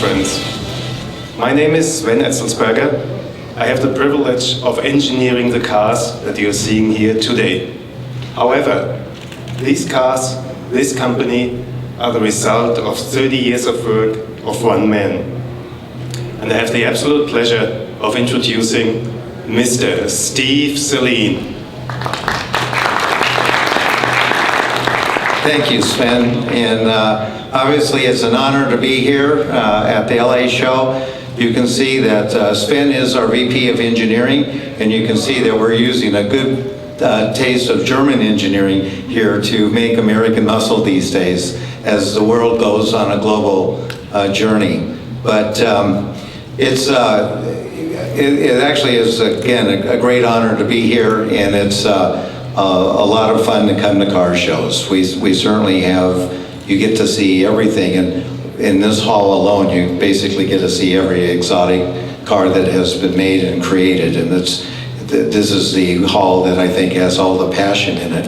friends. My name is Sven Etzelsberger. I have the privilege of engineering the cars that you're seeing here today. However, these cars, this company, are the result of 30 years of work of one man. And I have the absolute pleasure of introducing Mr. Steve Saleen. Thank you, Sven. And obviously it's an honor to be here at the LA show. You can see that Sven is our VP of Engineering, and you can see that we're using a good taste of German engineering here to make American muscle these days as the world goes on a global journey. But it actually is, again, a great honor to be here, and it's a lot of fun to come to car shows. We certainly have, you get to see everything, and in this hall alone you basically get to see every exotic car that has been made and created, and this is the hall that I think has all the passion in it.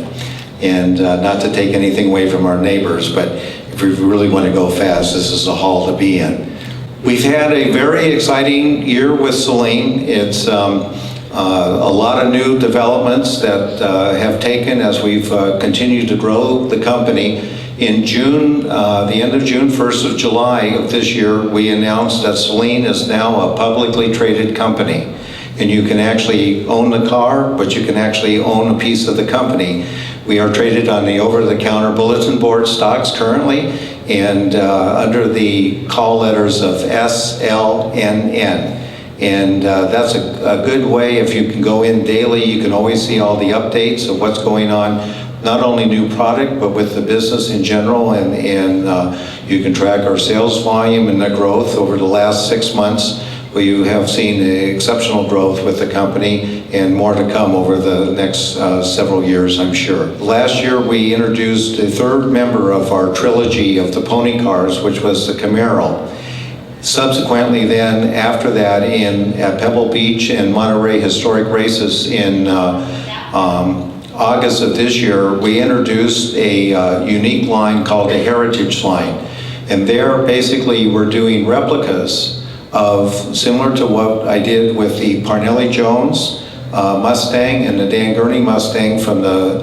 And not to take anything away from our neighbors, but if we really want to go fast, this is the hall to be in. We've had a very exciting year with Saleen. It's a lot of new developments that have taken as we've continued to grow the company. In June, the end of June, 1st of July of this year, we announced that Saleen is now a publicly traded company. And you can actually own the car, but you can actually own a piece of the company. We are traded on the over-the-counter bulletin board stocks currently, and under the call letters of SLNN. And that's a good way. If you can go in daily, you can always see all the updates of what's going on, not only new product, but with the business in general, and you can track our sales volume and the growth over the last 6 months. We have seen exceptional growth with the company, and more to come over the next several years, I'm sure. Last year, we introduced the third member of our trilogy of the pony cars, which was the Camaro. Subsequently then, after that, at Pebble Beach and Monterey Historic Races in August of this year, we introduced a unique line called the Heritage line. And there, basically, we're doing replicas of, similar to what I did with the Parnelli Jones Mustang and the Dan Gurney Mustang from the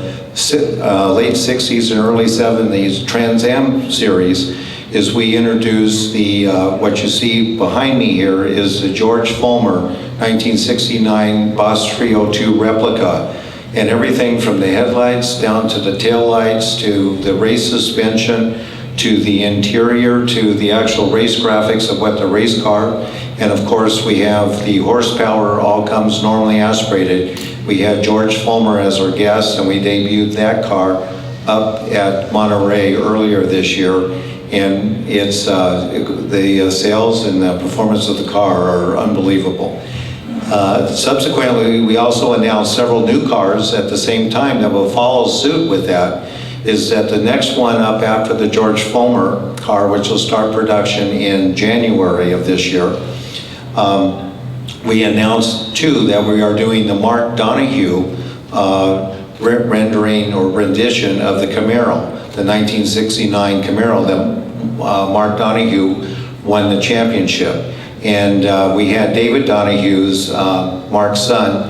late 60s and early 70s Trans Am series, is we introduced the, what you see behind me here is the George Fulmer 1969 Boss 302 replica. And everything from the headlights down to the taillights to the race suspension to the interior to the actual race graphics of what the race car. And of course we have the horsepower all comes normally aspirated. We had George Fulmer as our guest, and we debuted that car up at Monterey earlier this year. And it's the sales and the performance of the car are unbelievable. Subsequently, we also announced several new cars at the same time that will follow suit with that. Is that the next one up after the George Fulmer car, which will start production in January of this year. We announced too that we are doing the Mark Donohue rendering or rendition of the Camaro, the 1969 Camaro that Mark Donohue won the championship. And we had David Donohue's, Mark's son,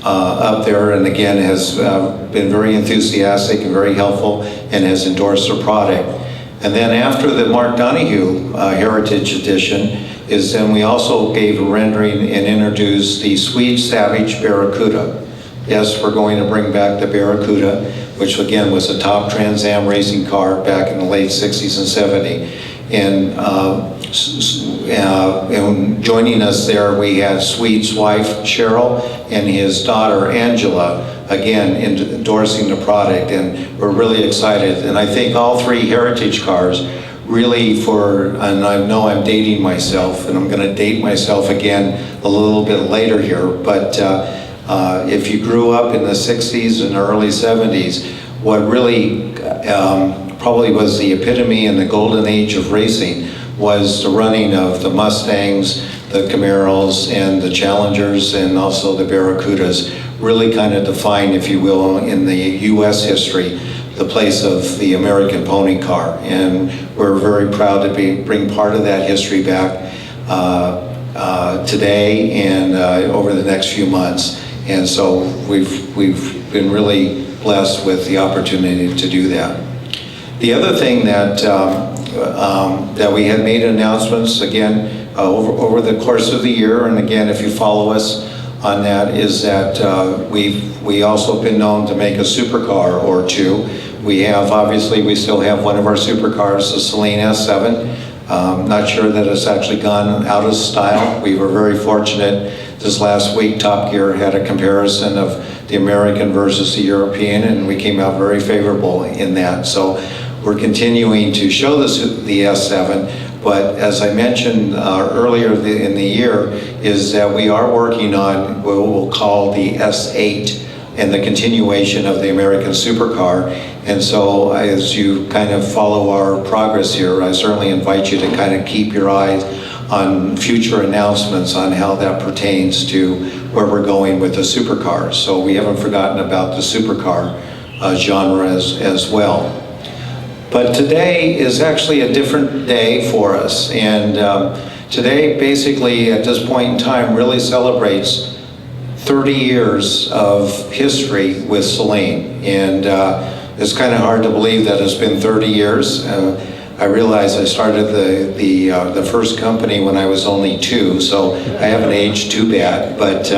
up there, and again has been very enthusiastic and very helpful and has endorsed the product. And then after the Mark Donohue Heritage Edition is then we also gave a rendering and introduced the Swede Savage Barracuda. Yes, we're going to bring back the Barracuda, which again was a top Trans Am racing car back in the late 60s and 70s. And joining us there, we had Swede's wife, Cheryl, and his daughter, Angela, again, endorsing the product, and we're really excited. And I think all three heritage cars really and I know I'm dating myself, and I'm gonna date myself again a little bit later here, but if you grew up in the 60s and early 70s, what really probably was the epitome in the golden age of racing was the running of the Mustangs, the Camaros, and the Challengers, and also the Barracudas, really kind of defined, if you will, in the US history, the place of the American pony car. And we're very proud to bring part of that history back today and over the next few months. And so we've been really blessed with the opportunity to do that. The other thing that that we had made announcements again over the course of the year, and again, if you follow us on that, is that we also been known to make a supercar or two. We have, obviously, we still have one of our supercars, the Saleen S7. Not sure that it's actually gone out of style. We were very fortunate this last week. Top Gear had a comparison of the American versus the European, and we came out very favorable in that. So we're continuing to show the S7, but as I mentioned earlier in the year, is that we are working on what we'll call the S8 and the continuation of the American supercar. And so as you kind of follow our progress here, I certainly invite you to kind of keep your eyes on future announcements on how that pertains to where we're going with the supercars. So we haven't forgotten about the supercar genre as well. But today is actually a different day for us. And today, basically, at this point in time, really celebrates 30 years of history with Saleen. And it's kind of hard to believe that it's been 30 years. I realize I started the first company when I was only 2, so I haven't aged too bad. But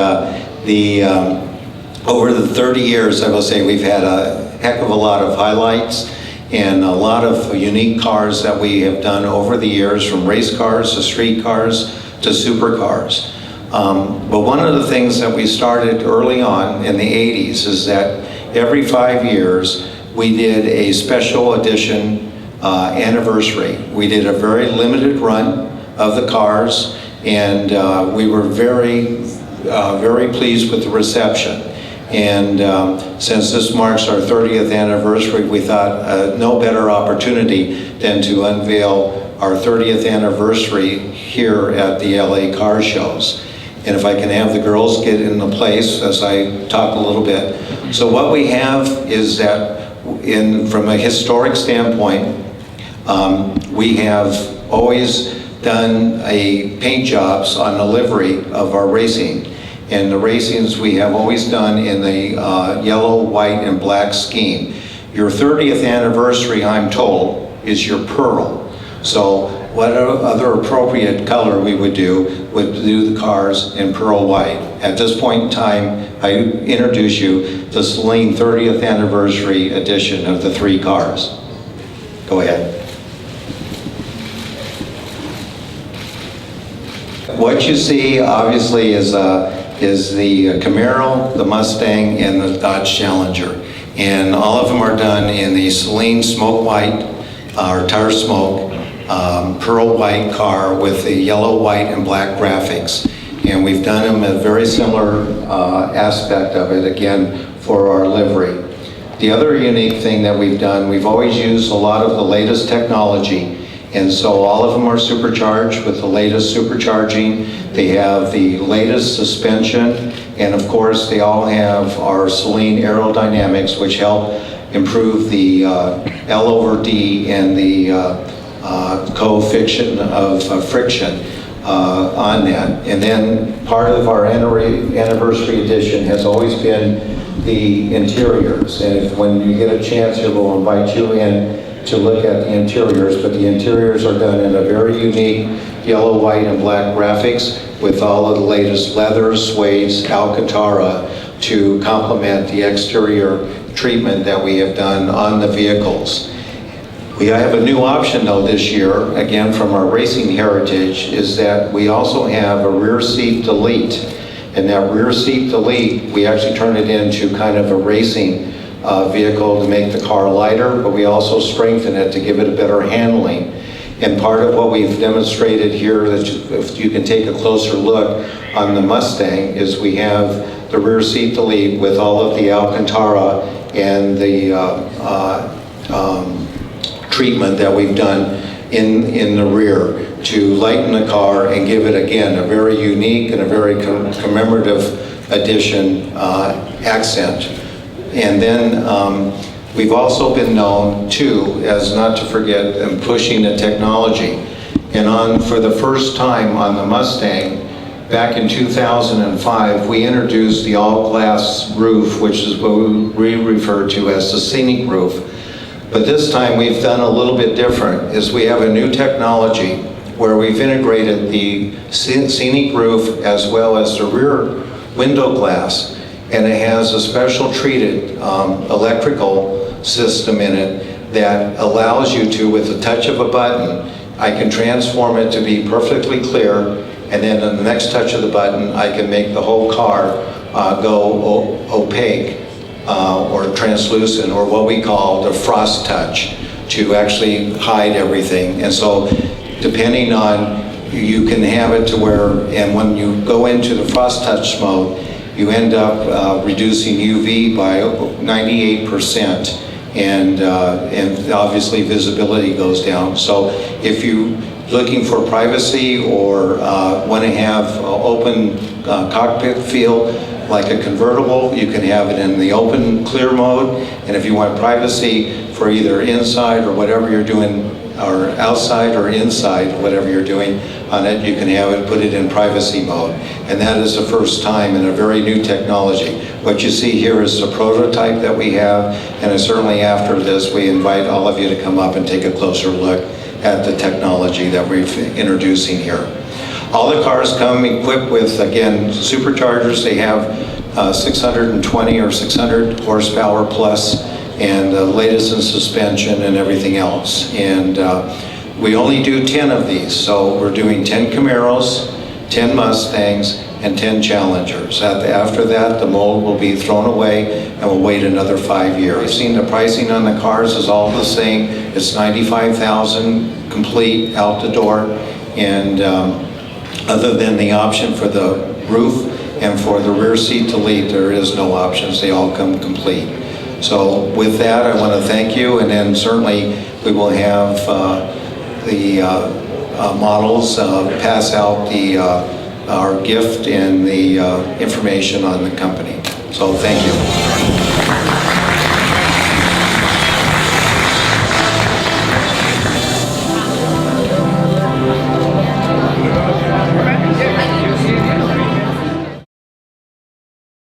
over the 30 years, I will say we've had a heck of a lot of highlights and a lot of unique cars that we have done over the years, from race cars to street cars to supercars. But one of the things that we started early on in the 80s is that every 5 years we did a special edition anniversary. We did a very limited run of the cars, and we were very pleased with the reception. And since this marks our 30th anniversary, we thought no better opportunity than to unveil our 30th anniversary here at the LA car shows. And if I can have the girls get into place as I talk a little bit. So what we have is that from a historic standpoint, we have always done paint jobs on the livery of our racing. And the racings we have always done in the yellow, white, and black scheme. Your 30th anniversary, I'm told, is your pearl. So what other appropriate color we would do the cars in pearl white. At this point in time, I introduce you the Saleen 30th anniversary edition of the 3 cars. Go ahead. What you see, obviously, is the Camaro, the Mustang, and the Dodge Challenger. And all of them are done in the Saleen smoke white, or tar smoke, pearl white car with the yellow, white, and black graphics. And we've done them a very similar aspect of it, again, for our livery. The other unique thing that we've done, we've always used a lot of the latest technology. And so all of them are supercharged with the latest supercharging. They have the latest suspension, and of course they all have our Saleen aerodynamics, which help improve the L over D and the coefficient of friction on that. And then part of our anniversary edition has always been the interiors. And when you get a chance here, we'll invite you in to look at the interiors, but the interiors are done in a very unique yellow, white, and black graphics with all of the latest leathers, suedes, Alcantara to complement the exterior treatment that we have done on the vehicles. We have a new option though this year, again from our racing heritage, is that we also have a rear seat delete. And that rear seat delete, we actually turn it into kind of a racing vehicle to make the car lighter, but we also strengthen it to give it a better handling. And part of what we've demonstrated here, that if you can take a closer look on the Mustang, is we have the rear seat delete with all of the Alcantara and the treatment that we've done in the rear to lighten the car and give it, again, a very unique and a very commemorative addition accent. And then We've also been known, too, as not to forget, in pushing the technology. And for the first time on the Mustang, back in 2005, we introduced the all-glass roof, which is what we refer to as the scenic roof. But this time we've done a little bit different, is we have a new technology where we've integrated the scenic roof as well as the rear window glass, and it has a special treated electrical system in it that allows you to, with the touch of a button, I can transform it to be perfectly clear, and then on the next touch of the button, I can make the whole car go opaque or translucent, or what we call the frost touch, to actually hide everything. And so, depending on, you can have it to where, and when you go into the frost touch mode, you end up reducing UV by 98%, and obviously visibility goes down. So if you're looking for privacy or want to have open cockpit feel like a convertible, you can have it in the open clear mode. And if you want privacy for either inside or whatever you're doing, or outside or inside, whatever you're doing on it, you can have it, put it in privacy mode. And that is the first time in a very new technology. What you see here is the prototype that we have, and certainly after this, we invite all of you to come up and take a closer look at the technology that we're introducing here. All the cars come equipped with, again, superchargers. They have 620 or 600 horsepower plus, and the latest in suspension and everything else. And we only do 10 of these, so we're doing 10 Camaros, 10 Mustangs, and 10 Challengers. After that, the mold will be thrown away, and we'll wait another 5 years. You've seen the pricing on the cars is all the same. It's $95,000 complete out the door, and other than the option for the roof and for the rear seat to lead, there is no options. They all come complete. So with that, I want to thank you, and then certainly we will have the models pass out our gift and the information on the company. So thank you.